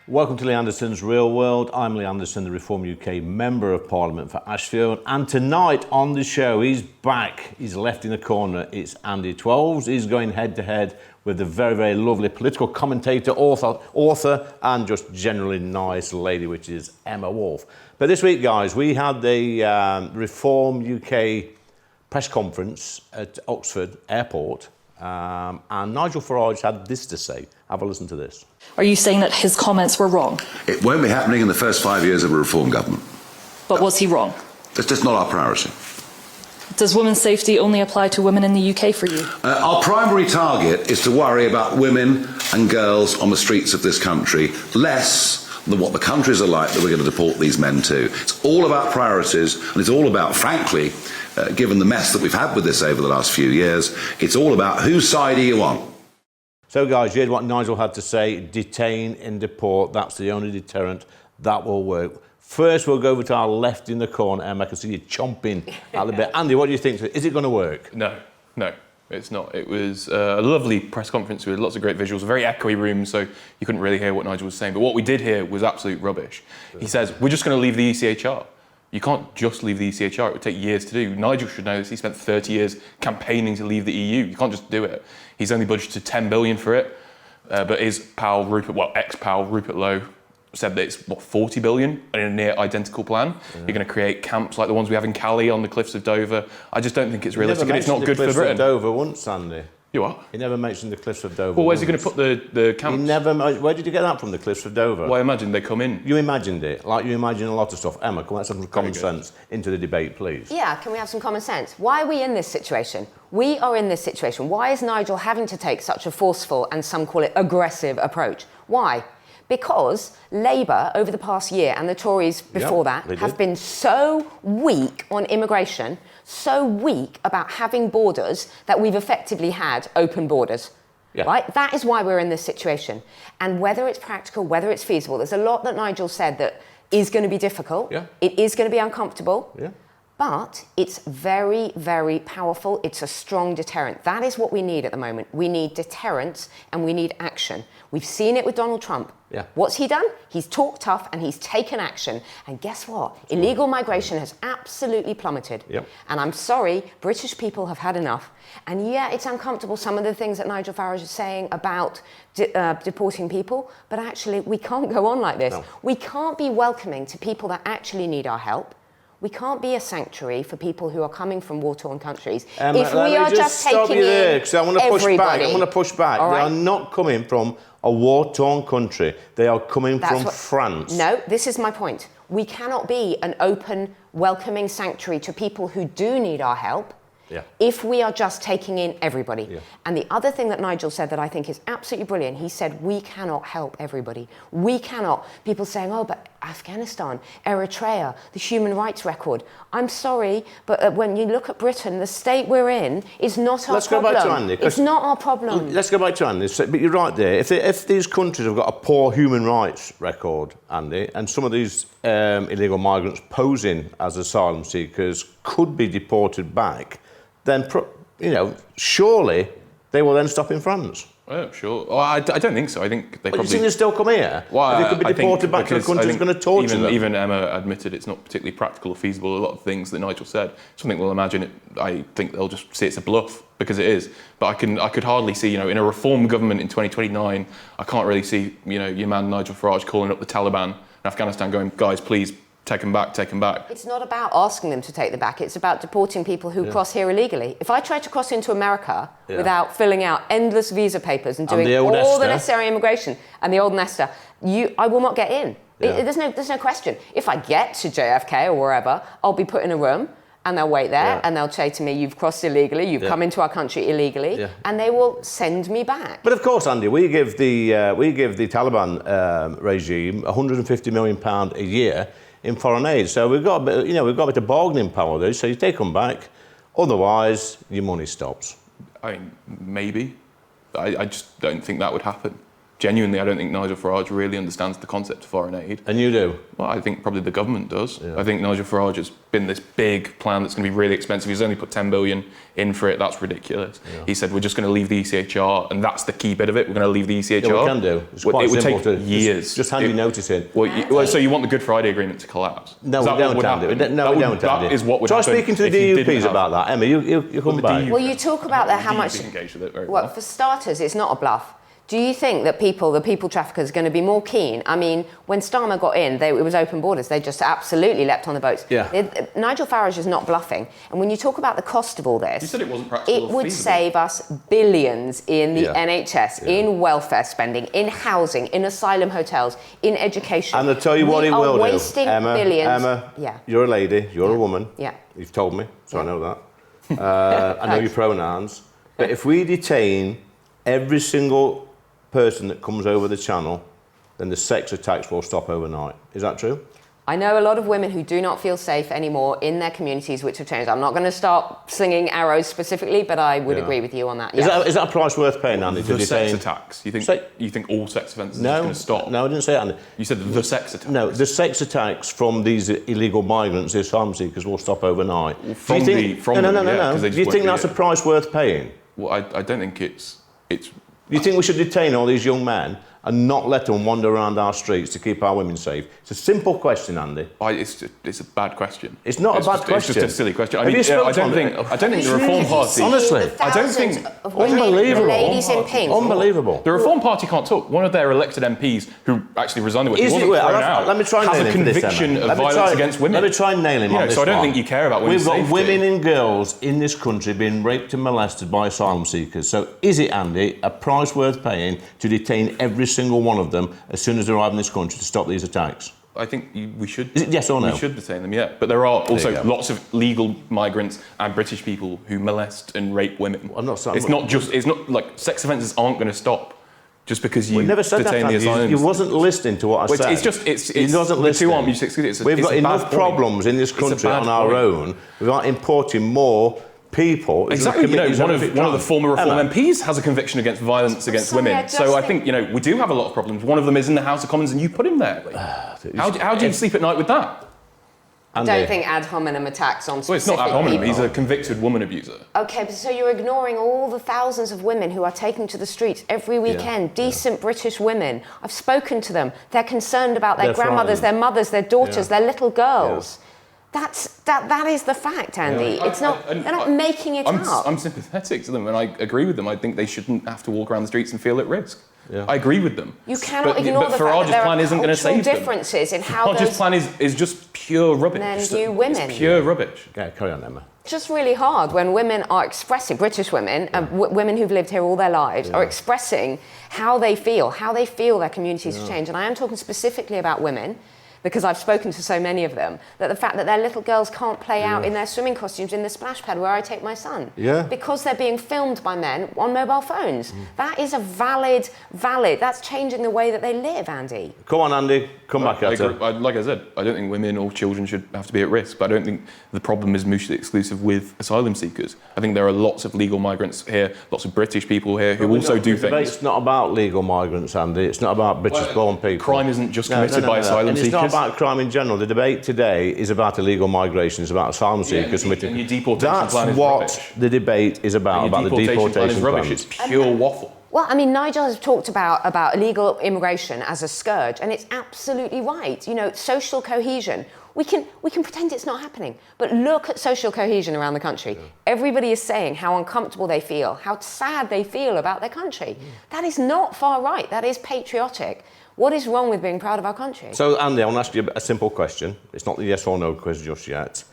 Welcome to Lee Anderson's Real World. I'm Lee Anderson, the Reform UK Member of Parliament for Ashfield. And tonight on the show, he's back. He's left in the corner. It's Andy Twelves. He's going head to head with the very, very lovely political commentator, author, and just generally nice lady, which is Emma Wolfe. But this week, guys, we had the Reform UK press conference at Oxford Airport. And Nigel Farage had this to say. Have a listen to this. Are you saying that his comments were wrong? It won't be happening in the first 5 years of a Reform government. But was he wrong? It's just not our priority. Does women's safety only apply to women in the UK for you? Our primary target is to worry about women and girls on the streets of this country, less than what the countries are like that we're going to deport these men to. It's all about priorities, and it's all about, frankly, given the mess that we've had with this over the last few years, it's all about whose side are you on. So, guys, you heard what Nigel had to say. Detain and deport. That's the only deterrent that will work. First, we'll go over to our left in the corner. Emma, I can see you chomping at the bit. Andy, what do you think? Is it going to work? No, it's not. It was a lovely press conference with lots of great visuals, a very echoey room, so you couldn't really hear what Nigel was saying. But what we did hear was absolute rubbish. He says, we're just going to leave the ECHR. You can't just leave the ECHR. It would take years to do. Nigel should know this. He spent 30 years campaigning to leave the EU. You can't just do it. He's only budgeted 10 billion for it. But his pal, ex-pal Rupert Lowe, said that it's, 40 billion in a near identical plan. Yeah. You're going to create camps like the ones we have in Calais on the cliffs of Dover. I just don't think it's realistic, and it's not good for Britain. The cliffs of Dover once, Andy. You what? He never mentioned the cliffs of Dover. Well, where's he going to put the camps? He never. Where did you get that from, the cliffs of Dover? Well, I imagine they come in. You imagined it, like you imagine a lot of stuff. Emma, let's have some common sense into the debate, please. Yeah, can we have some common sense? Why are we in this situation? We are in this situation. Why is Nigel having to take such a forceful, and some call it aggressive, approach? Why? Because Labour, over the past year, and the Tories before that, have been so weak on immigration, so weak about having borders, that we've effectively had open borders. Yeah. Right? That is why we're in this situation. And whether it's practical, whether it's feasible, there's a lot that Nigel said that is going to be difficult. Yeah. It is going to be uncomfortable. Yeah. But it's very, very powerful. It's a strong deterrent. That is what we need at the moment. We need deterrence and we need action. We've seen it with Donald Trump. Yeah. What's he done? He's talked tough and he's taken action. And guess what? Illegal migration has absolutely plummeted. Yep. And I'm sorry, British people have had enough. And yeah, it's uncomfortable, some of the things that Nigel Farage is saying about deporting people, but actually we can't go on like this. No. We can't be welcoming to people that actually need our help. We can't be a sanctuary for people who are coming from war-torn countries. If we are just taking in everybody. I want to push back. Right. They are not coming from a war-torn country. They are coming from France. No, this is my point. We cannot be an open, welcoming sanctuary to people who do need our help. Yeah. If we are just taking in everybody. Yeah. And the other thing that Nigel said that I think is absolutely brilliant, he said, we cannot help everybody. We cannot. People saying, oh, but Afghanistan, Eritrea, the human rights record. I'm sorry, but when you look at Britain, the state we're in is not our problem. Let's go back to Andy. It's not our problem. Let's go back to Andy. But you're right there. If these countries have got a poor human rights record, Andy, and some of these illegal migrants posing as asylum seekers could be deported back, then, surely they will then stop in France. Oh, sure. Well, I don't think so. I think they probably... You think they still come here? Well, they could be deported back to a country that's going to torture them. Even Emma admitted it's not particularly practical or feasible. A lot of things that Nigel said, something we'll imagine it. I think they'll just see it's a bluff, because it is. But I could hardly see, in a reform government in 2029, I can't really see, your man Nigel Farage calling up the Taliban in Afghanistan, going, guys, please. Take them back. It's not about asking them to take them back. It's about deporting people who cross here illegally. If I try to cross into America without filling out endless visa papers and doing all the necessary immigration and the old Nesta, I will not get in. Yeah. There's no question. If I get to JFK or wherever, I'll be put in a room and they'll wait there and they'll say to me, you've crossed illegally, you've come into our country illegally, and they will send me back. But of course, Andy, we give the Taliban regime £150 million a year in foreign aid. So we've got a bit of bargaining power there. So you take them back, otherwise your money stops. I mean, maybe. I just don't think that would happen. genuinely, I don't think Nigel Farage really understands the concept of foreign aid. And you do? Well, I think probably the government does. Yeah. I think Nigel Farage has been this big plan that's going to be really expensive. He's only put 10 billion in for it. That's ridiculous. Yeah. He said, we're just going to leave the ECHR, and that's the key bit of it. We're going to leave the ECHR. Yeah, we can do. It's quite it would simple take years. Just hand your notice in. Well, so you want the Good Friday Agreement to collapse? No, we don't, Andy. No, we don't, Andy. That is what would Try happen. speaking to the DUPs about that. Emma, you come back. Well, you talk about how much... engaged with it very well, for starters, it's not a bluff. Do you think that the people traffickers, are going to be more keen? I mean, when Starmer got in, it was open borders. They just absolutely leapt on the boats. Yeah. Nigel Farage is not bluffing. And when you talk about the cost of all this... You said it wasn't practical. It would save us billions in the NHS, in welfare spending, in housing, in asylum hotels, in education. And I'll tell you what it will do. Wasting billions. Emma, you're a lady, you're a woman. Yeah. You've told me, so I know that. I know your pronouns. But if we detain every single person that comes over the channel, then the sex attacks will stop overnight. Is that true? I know a lot of women who do not feel safe anymore in their communities, which have changed. I'm not going to start slinging arrows specifically, but I would agree with you on that. Yeah. Is that a price worth paying, Andy? The sex attacks. You think all sex offences are going to stop? No, I didn't say that, Andy. You said the sex attacks. No, the sex attacks from these illegal migrants, the asylum seekers, will stop overnight. Well, No. Do you think that's a price worth paying? Well, I don't think it's. You think we should detain all these young men and not let them wander around our streets to keep our women safe? It's a simple question, Andy. It's a bad question. It's not a bad question. It's just a silly question. I Have mean, you spoken I don't think the Reform Party. Honestly, I don't think unbelievable. Ladies in pink. Unbelievable. The Reform Party can't talk. One of their elected MPs, who actually resigned, Let me try and has a conviction of violence against women. Let me try and nail him on this. So I don't think you care about women's safety. We've got women and girls in this country being raped and molested by asylum seekers. So is it, Andy, a price worth paying to detain every single one of them as soon as they arrive in this country to stop these attacks? I think we should. Is it yes or no? We should detain them, yeah. But there are also lots of legal migrants and British people who molest and rape women. I'm not saying... It's not like sex offences aren't going to stop just because you never said detain that, the asylum. You wasn't listening to what I said. He wasn't listening. Two aren't mutually exclusive. We've got enough problems in this country on our own without importing more people. Exactly. One of the former Reform MPs has a conviction against violence against women. So I think we do have a lot of problems. One of them is in the House of Commons, and you put him there. How do you sleep at night with that? I don't think ad hominem attacks on specific it's not ad hominem. people. He's a convicted woman abuser. Okay, but so you're ignoring all the thousands of women who are taken to the streets every weekend, decent British women. I've spoken to them. They're concerned about their grandmothers, their mothers, their daughters, their little girls. That is the fact, Andy. Yeah. They're not making it up. I'm sympathetic to them, and I agree with them. I think they shouldn't have to walk around the streets and feel at risk. Yeah. I agree with them. You cannot ignore the fact that there are cultural differences in how Farage's plan is just pure rubbish. Men view women. It's pure rubbish. Yeah, carry on, Emma. It's just really hard when women are expressing, British women, women who've lived here all their lives, are expressing how they feel their communities have changed. And I am talking specifically about women, because I've spoken to so many of them, that the fact that their little girls can't play out in their swimming costumes in the splash pad where I take my son. Yeah. Because they're being filmed by men on mobile phones. That is a valid, that's changing the way that they live, Andy. Come on, Andy, come back at it. Like I said, I don't think women or children should have to be at risk, but I don't think the problem is mutually exclusive with asylum seekers. I think there are lots of legal migrants here, lots of British people here who also do things. It's not about legal migrants, Andy. It's not about British-born people. Crime isn't just committed by asylum seekers. It's not about crime in general. The debate today is about illegal migration. It's about asylum seekers. And your deportation plan is rubbish. That's what the debate is about the deportation plan. Is rubbish. It's pure waffle. Well, I mean, Nigel has talked about illegal immigration as a scourge, and it's absolutely right. Social cohesion. We can pretend it's not happening, but look at social cohesion around the country. Yeah. Everybody is saying how uncomfortable they feel, how sad they feel about their country. That is not far right. That is patriotic. What is wrong with being proud of our country? So, Andy, I want to ask you a simple question. It's not the yes or no quiz just yet.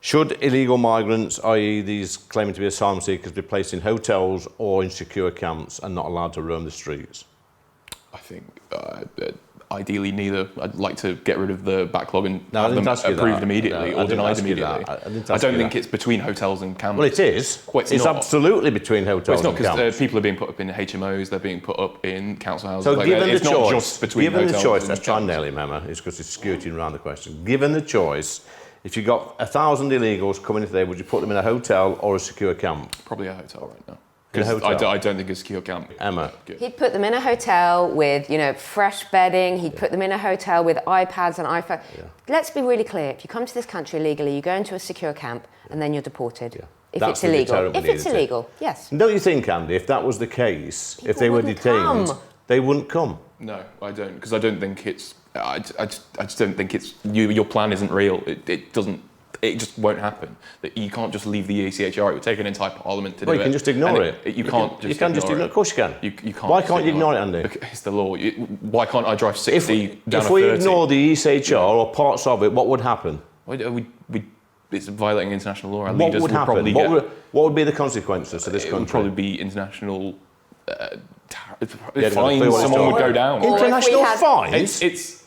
Should illegal migrants, i.e. these claiming to be asylum seekers, be placed in hotels or in secure camps and not allowed to roam the streets? I think ideally neither. I'd like to get rid of the backlog and have them approved immediately or denied immediately. I don't think it's between hotels and camps. Well, it is. Well, it's absolutely between hotels and camps. It's not, because people are being put up in HMOs, they're being put up in council houses. So given the choice, not just between hotels let's try and nail him, Emma. It's because it's skewing around the question. Given the choice, if you got 1,000 illegals coming in today, would you put them in a hotel or a secure camp? Probably a hotel right now. In a Because hotel? I don't think a secure camp. Emma. He'd put them in a hotel with, fresh bedding. He'd put them in a hotel with iPads and iPhones. Let's be really clear. If you come to this country illegally, you go into a secure camp and then you're deported. If That's it's the illegal. deterrent we If need, it's isn't it? illegal, yes. Don't you think, Andy, if that was the case, if they were wouldn't detained, come. they wouldn't come? No, I don't, because I don't think it's. I just don't think it's. Your plan isn't real. It doesn't. It just won't happen. That you can't just leave the ECHR. It would take an entire parliament to do it. Well, you can just ignore And it. You can't just. You can just ignore it. Of course you can. You can't. Why just can't you ignore it, Andy? Because it's the law. Why can't I drive 60 down If a we 30? ignore the ECHR or parts of it, what would happen? It's violating international law. Our What leaders would happen? probably What would be the consequences to this it country? would probably be international Yeah, fines. no, Someone would go down. Or if we International had- fines?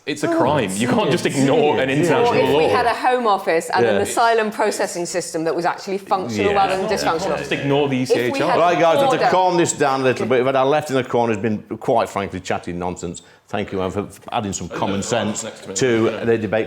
It's a crime. You can't just ignore an Or international if law. we had a home office and an Yeah. asylum processing system that was actually functional Yeah. rather than You can't dysfunctional. just ignore the If we ECHR. had- Right, guys, we have to Order. calm this down a little bit. We've had our left in the corner has been, quite frankly, chatting nonsense. Thank you, Anne, for adding some common sense next to me. to the debate.